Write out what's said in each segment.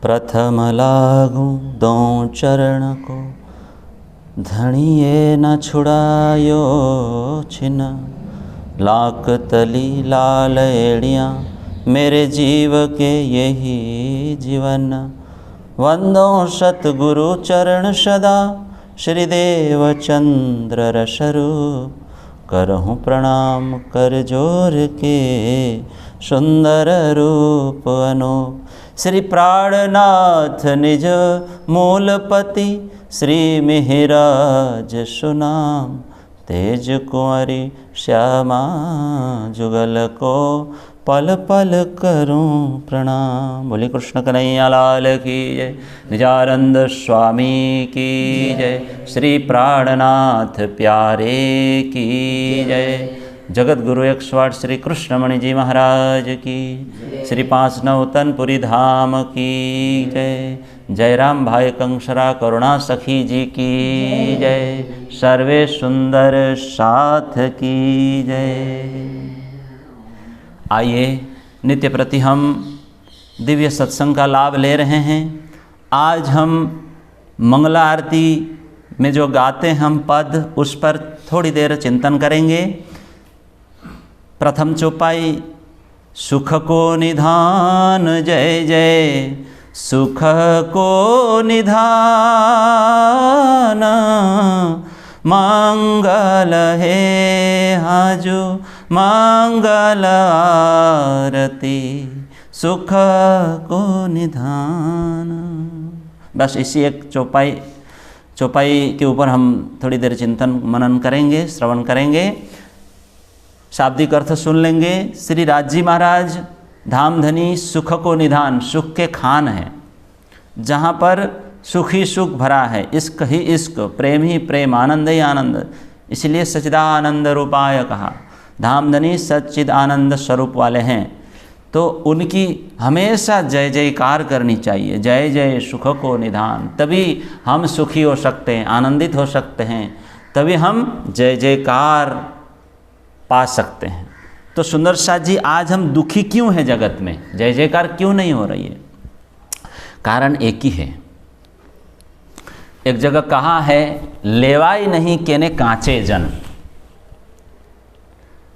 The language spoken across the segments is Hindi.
प्रथम लागू दो चरण को, धनिये न छुड़ायो छिन। लाख तली लाल एड़ियाँ, मेरे जीव के यही जीवन। वंदो सतगुरु चरण सदा, श्रीदेव चंद्र रसरूप। करहूँ प्रणाम कर जोर के, सुंदर रूप अनूप। श्री प्राणनाथ निज मूलपति, श्री मिहिराज सुनाम। तेज कुंवरी श्यामा जुगल को, पल पल करूं प्रणाम। बोले कृष्ण कन्हैया लाल की जय, निजानंद स्वामी की जय, श्री प्राणनाथ प्यारे की जय। जगत गुरु 108 श्री कृष्णमणि जी महाराज की, श्री पांचनौतनपुरी धाम की जय। जयराम भाई कंसरा करुणा सखी जी की जय। सर्वे सुंदर साथ की जय। आइए नित्य प्रति हम दिव्य सत्संग का लाभ ले रहे हैं। आज हम मंगला आरती में जो गाते हैं हम पद, उस पर थोड़ी देर चिंतन करेंगे। प्रथम चौपाई, सुख को निधान जय जय, सुख को निधान। मंगल है हाजू मंगल आरती, सुख को निधान। बस इसी एक चौपाई के ऊपर हम थोड़ी देर चिंतन मनन करेंगे, श्रवण करेंगे, शाब्दिक अर्थ सुन लेंगे। श्री राजी महाराज धामधनी सुख को निधान, सुख के खान है, जहाँ पर सुख ही सुख भरा है, इश्क ही इश्क, प्रेम ही प्रेम, आनंद ही आनंद। इसलिए सच्चिदानंद रूपाय कहा। धामधनी सच्चिद आनंद स्वरूप वाले हैं, तो उनकी हमेशा जय जयकार करनी चाहिए। जय जय सुख को निधान, तभी हम सुखी हो सकते हैं, आनंदित हो सकते हैं, तभी हम जय जयकार पा सकते हैं। तो सुंदर साथ जी, आज हम दुखी क्यों हैं जगत में, जय जयकार क्यों नहीं हो रही है? कारण एक ही है। एक जगह कहा है, लेवाई नहीं केने कांचे जन,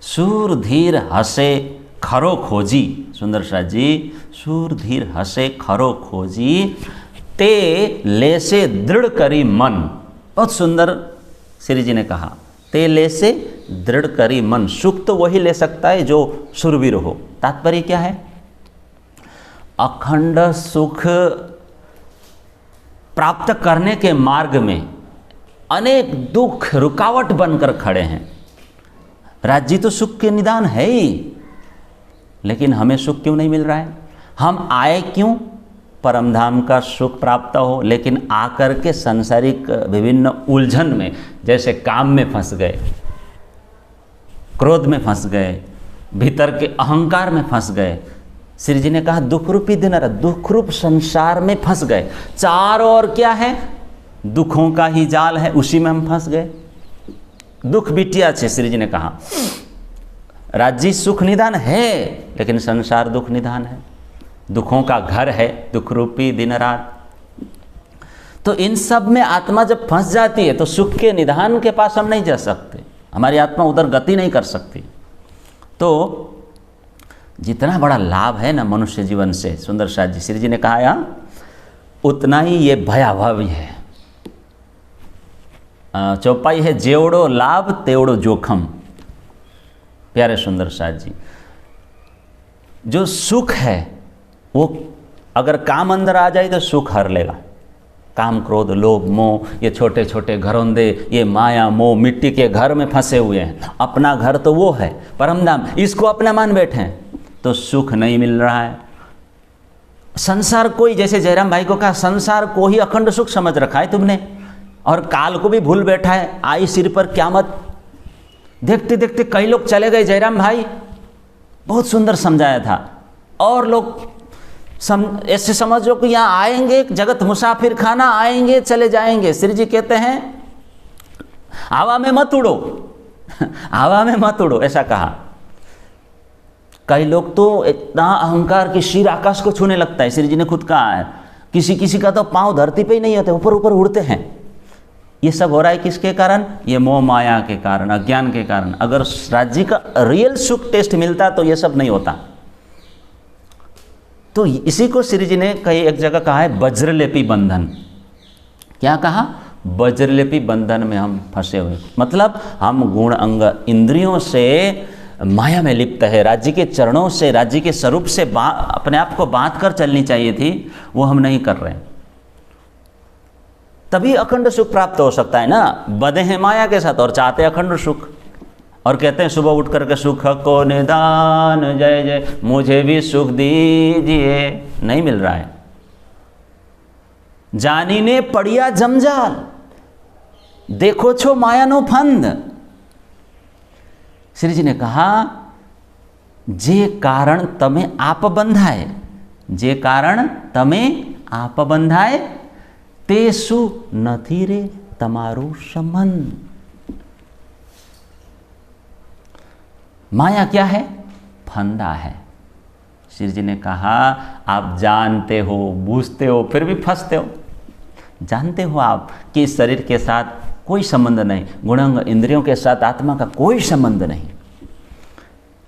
सूर धीर हसे खरो खोजी। सुंदर साथ जी, सूर धीर हसे खरो खोजी, ते ले से दृढ़ करी मन। बहुत सुंदर श्री जी ने कहा, ते ले से दृढ़ करी मन। सुख तो वही ले सकता है जो शूरवीर हो। तात्पर्य क्या है? अखंड सुख प्राप्त करने के मार्ग में अनेक दुख रुकावट बनकर खड़े हैं। राज्य तो सुख के निदान है ही, लेकिन हमें सुख क्यों नहीं मिल रहा है? हम आए क्यों? परमधाम का सुख प्राप्त हो, लेकिन आकर के सांसारिक विभिन्न उलझन में, जैसे काम में फंस गए, क्रोध में फंस गए, भीतर के अहंकार में फंस गए। श्री जी ने कहा दुख रूपी दिन, दुख रूप संसार में फंस गए। चारों ओर क्या है? दुखों का ही जाल है, उसी में हम फंस गए। दुख बिटिया छे, श्री जी ने कहा। राज्य सुख निदान है, लेकिन संसार दुख निदान है, दुखों का घर है, दुख रूपी दिन रात। तो इन सब में आत्मा जब फंस जाती है, तो सुख के निधान के पास हम नहीं जा सकते, हमारी आत्मा उधर गति नहीं कर सकती। तो जितना बड़ा लाभ है ना मनुष्य जीवन से, सुंदर साथ जी, श्री जी ने कहा यहाँ, उतना ही ये भयावह भी है। चौपाई है, जेवड़ो लाभ तेवड़ो जोखम। प्यारे सुंदर साथ जी, जो सुख है वो अगर काम अंदर आ जाए तो सुख हर लेगा। काम क्रोध लोभ मोह, ये छोटे छोटे घरौंदे, ये माया मोह, मिट्टी के घर में फंसे हुए हैं। अपना घर तो वो है परमधाम, इसको अपना मान बैठे हैं, तो सुख नहीं मिल रहा है। संसार को ही, जैसे जयराम भाई को कहा, संसार को ही अखंड सुख समझ रखा है तुमने, और काल को भी भूल बैठा है। आई सिर पर क़यामत। देखते देखते कई लोग चले गए। जयराम भाई बहुत सुंदर समझाया था। और लोग ऐसे समझो कि यहाँ आएंगे, जगत मुसाफिर खाना, आएंगे चले जाएंगे। श्री जी कहते हैं हवा में मत उड़ो हवा में मत उड़ो, ऐसा कहा। कई लोग तो इतना अहंकार की शिर आकाश को छूने लगता है। श्री जी ने खुद कहा है, किसी किसी का तो पांव धरती पे ही नहीं होते, ऊपर ऊपर उड़ते हैं। ये सब हो रहा है किसके कारण? ये मोह माया के कारण, अज्ञान के कारण। अगर राज्य का रियल सुख टेस्ट मिलता तो ये सब नहीं होता। तो इसी को श्री जी ने कई एक जगह कहा है वज्रलेपी बंधन। क्या कहा? वज्रलेपी बंधन में हम फंसे हुए, मतलब हम गुण अंग इंद्रियों से माया में लिप्त है। राज्य के चरणों से, राज्य के स्वरूप से अपने आप को बांध कर चलनी चाहिए थी, वो हम नहीं कर रहे हैं। तभी अखंड सुख प्राप्त हो सकता है ना। बंधे हैं माया के साथ और चाहते हैं अखंड सुख, और कहते हैं सुबह उठ करके सुख को निदान जय जय, मुझे भी सुख दीजिए। नहीं मिल रहा है। जानी ने पड़िया जमजाल, देखो छो मायानो फंद। श्री जी ने कहा जे कारण तमे आप बंधाए, जे कारण तमे आप बंधाए ते सु नथी रे तमारो संबंध। माया क्या है? फंदा है। श्री जी ने कहा आप जानते हो, बूझते हो, फिर भी फंसते हो। जानते हो आप कि इस शरीर के साथ कोई संबंध नहीं, गुणांग इंद्रियों के साथ आत्मा का कोई संबंध नहीं,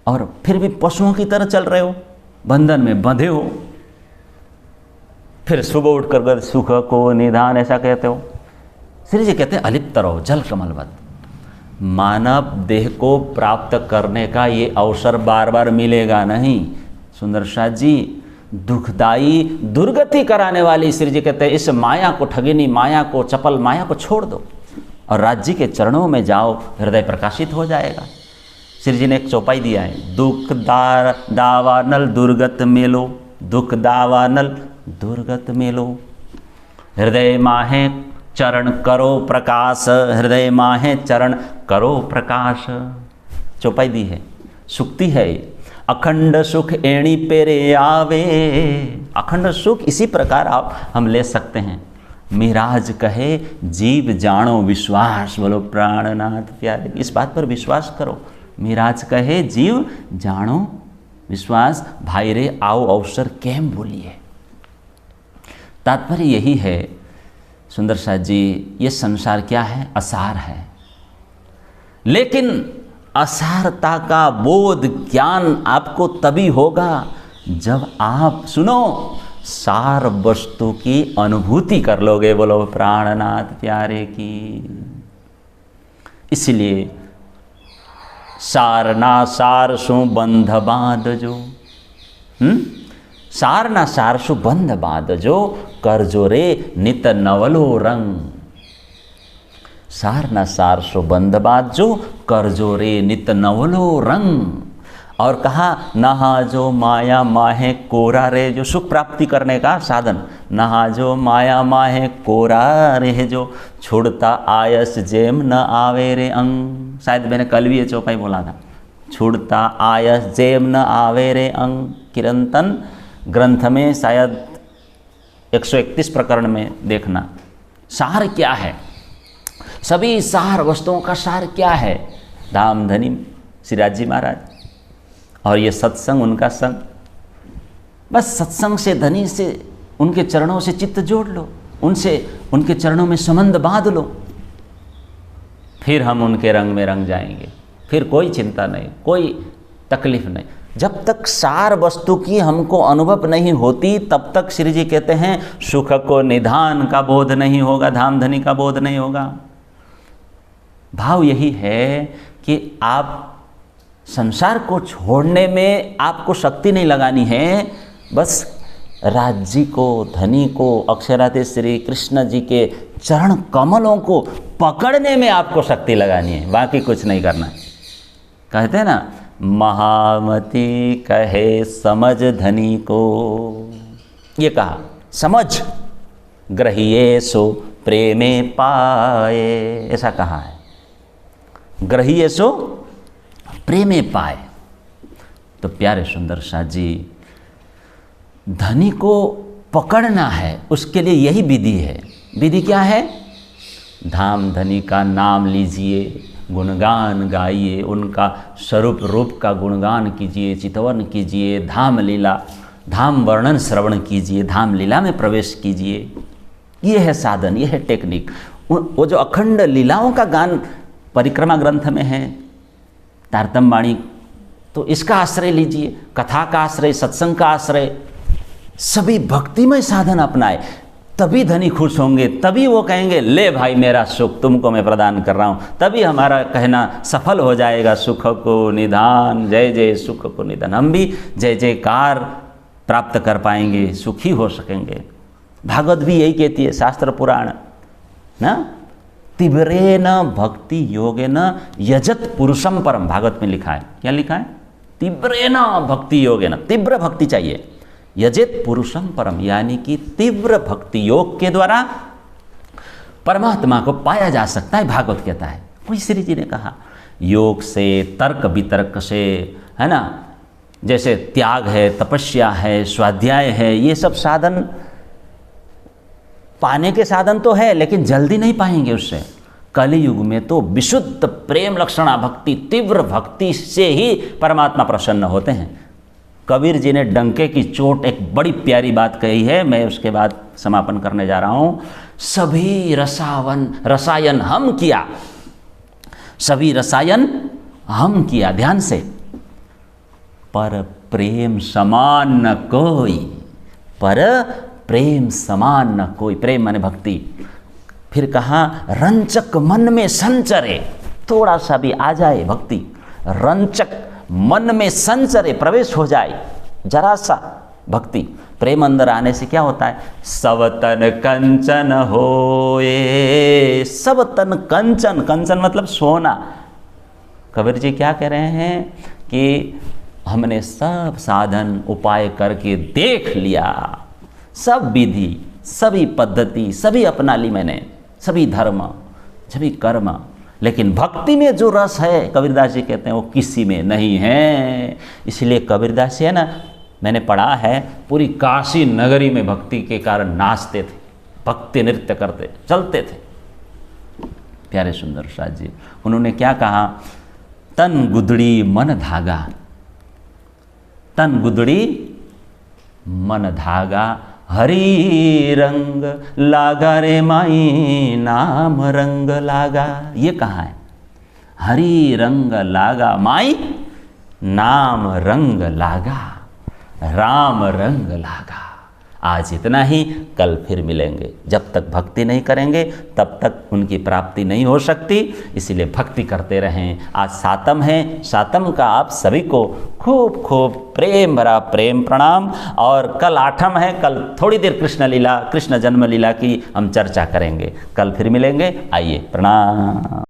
और फिर भी पशुओं की तरह चल रहे हो, बंधन में बंधे हो। फिर सुबह उठकर सुख को निधान ऐसा कहते हो। श्री जी कहते हैं अलिप्त रहो, जल कमलवत। मानव देह को प्राप्त करने का ये अवसर बार बार मिलेगा नहीं। सुंदर साथ जी, दुखदाई दुर्गति कराने वाली श्री जी कहते हैं इस माया को, ठगिनी माया को, चपल माया को छोड़ दो और राज्य के चरणों में जाओ, हृदय प्रकाशित हो जाएगा। श्री जी ने एक चौपाई दिया है, दुख दावानल दुर्गत मेलो, दुख दावानल दुर्गत मेलो, हृदय माहे चरण करो प्रकाश, हृदय माहे चरण करो प्रकाश। चौपाई दी है, सुक्ति है। अखंड सुख एणी पेरे आवे, अखंड सुख इसी प्रकार आप हम ले सकते हैं। मिराज कहे जीव जानो विश्वास, बोलो प्राणनाथ प्यारे, इस बात पर विश्वास करो। मिराज कहे जीव जानो विश्वास, भाई रे आओ अवसर केम बोलिए। तात्पर्य यही है सुंदर साथ जी, ये संसार क्या है? असार है। लेकिन असारता का बोध ज्ञान आपको तभी होगा जब आप सुनो सार वस्तु की अनुभूति कर लोगे। बोलो प्राणनाथ प्यारे की। इसलिए सार ना सार सु बंध बांध जो, सार ना सार सु बंध बांध जो, कर जो रे नित नवलो रंग। सार ना सार सु बंध बांध जो, कर जो रे नित नवलो रंग। और कहा नहा जो माया माहे कोरा रे, जो सुख प्राप्ति करने का साधन। नहा जो माया माहे कोरा रे जो, छुड़ता आयस जेम न आवे रे अंग। शायद मैंने कल भी ये चौपाई बोला था, छुड़ता आयस जेम न आवे रे अंग। किरंतन ग्रंथ में शायद 131 प्रकरण में देखना। सार क्या है? सभी सार वस्तुओं का सार क्या है? धाम धनी श्री राज जी महाराज, और ये सत्संग उनका संग। बस सत्संग से, धनी से, उनके चरणों से चित्त जोड़ लो, उनसे उनके चरणों में संबंध बांध लो, फिर हम उनके रंग में रंग जाएंगे। फिर कोई चिंता नहीं, कोई तकलीफ नहीं। जब तक सार वस्तु की हमको अनुभव नहीं होती तब तक श्री जी कहते हैं सुख को निधान का बोध नहीं होगा, धाम धनी का बोध नहीं होगा। भाव यही है कि आप संसार को छोड़ने में आपको शक्ति नहीं लगानी है, बस राज्य को, धनी को, अक्षराते श्री कृष्ण जी के चरण कमलों को पकड़ने में आपको शक्ति लगानी है, बाकी कुछ नहीं करना। कहते हैं ना, महामती कहे समझ धनी को, ये कहा समझ ग्रहिए सो प्रेमे पाए, ऐसा कहा है। ग्रहिए सो प्रेमे पाए। तो प्यारे सुंदर साथ जी, धनी को पकड़ना है, उसके लिए यही विधि है। विधि क्या है? धाम धनी का नाम लीजिए, गुणगान गाइए, उनका स्वरूप रूप का गुणगान कीजिए, चितवन कीजिए, धाम लीला धाम वर्णन श्रवण कीजिए, धाम लीला में प्रवेश कीजिए। ये है साधन, ये है टेक्निक। वो जो अखंड लीलाओं का गान परिक्रमा ग्रंथ में है, तारतम्य वाणी, तो इसका आश्रय लीजिए, कथा का आश्रय, सत्संग का आश्रय, सभी भक्तिमय साधन अपनाए, तभी धनी खुश होंगे, तभी वो कहेंगे ले भाई मेरा सुख तुमको मैं प्रदान कर रहा हूँ, तभी हमारा कहना सफल हो जाएगा। सुख को निधान, जय जय सुख को निधान, हम भी जय जयकार प्राप्त कर पाएंगे, सुखी हो सकेंगे। भागवत भी यही कहती है, शास्त्र पुराण ना, तीव्रेन भक्ति योगेन यजत पुरुषम परम, भागवत में लिखा है। क्या लिखा है? तीव्रेन भक्ति योगेन, तीव्र भक्ति चाहिए, यजत पुरुषम परम, यानी कि तीव्र भक्ति योग के द्वारा परमात्मा को पाया जा सकता है, भागवत कहता है। वही श्री जी ने कहा, योग से, तर्क वितर्क से, है ना, जैसे त्याग है, तपस्या है, स्वाध्याय है, ये सब साधन पाने के साधन तो है, लेकिन जल्दी नहीं पाएंगे उससे। कलि युग में तो विशुद्ध प्रेम लक्षणा भक्ति, तीव्र भक्ति से ही परमात्मा प्रसन्न होते हैं। कबीर जी ने डंके की चोट एक बड़ी प्यारी बात कही है, मैं उसके बाद समापन करने जा रहा हूँ। सभी रसायन हम किया, सभी रसायन हम किया, ध्यान से, पर प्रेम समान न कोई, पर प्रेम समान न कोई, प्रेम माने भक्ति। फिर कहा रंचक मन में संचरे, थोड़ा सा भी आ जाए भक्ति, रंचक मन में संचरे, प्रवेश हो जाए जरा सा भक्ति, प्रेम अंदर आने से क्या होता है? सब तन कंचन होए, सब तन कंचन, कंचन मतलब सोना। कबीर जी क्या कह रहे हैं कि हमने सब साधन उपाय करके देख लिया, सब विधि, सभी पद्धति, सभी अपना ली मैंने, सभी धर्म, सभी कर्म, लेकिन भक्ति में जो रस है, कबीरदास जी कहते हैं, वो किसी में नहीं है। इसलिए कबीरदास जी है ना, मैंने पढ़ा है, पूरी काशी नगरी में भक्ति के कारण नाचते थे, भक्ति नृत्य करते, चलते थे। प्यारे सुंदर प्रसाद जी, उन्होंने क्या कहा? तन गुदड़ी मन धागा, तन गुदड़ी मन धागा, हरी रंग लागा रे माई, नाम रंग लागा। ये कहाँ है? हरी रंग लागा माई, नाम रंग लागा, राम रंग लागा। आज इतना ही, कल फिर मिलेंगे। जब तक भक्ति नहीं करेंगे तब तक उनकी प्राप्ति नहीं हो सकती, इसलिए भक्ति करते रहें। आज सातम है, सातम का आप सभी को खूब खूब प्रेम भरा प्रेम प्रणाम। और कल आठम है, कल थोड़ी देर कृष्ण लीला, कृष्ण जन्म लीला की हम चर्चा करेंगे। कल फिर मिलेंगे, आइए प्रणाम।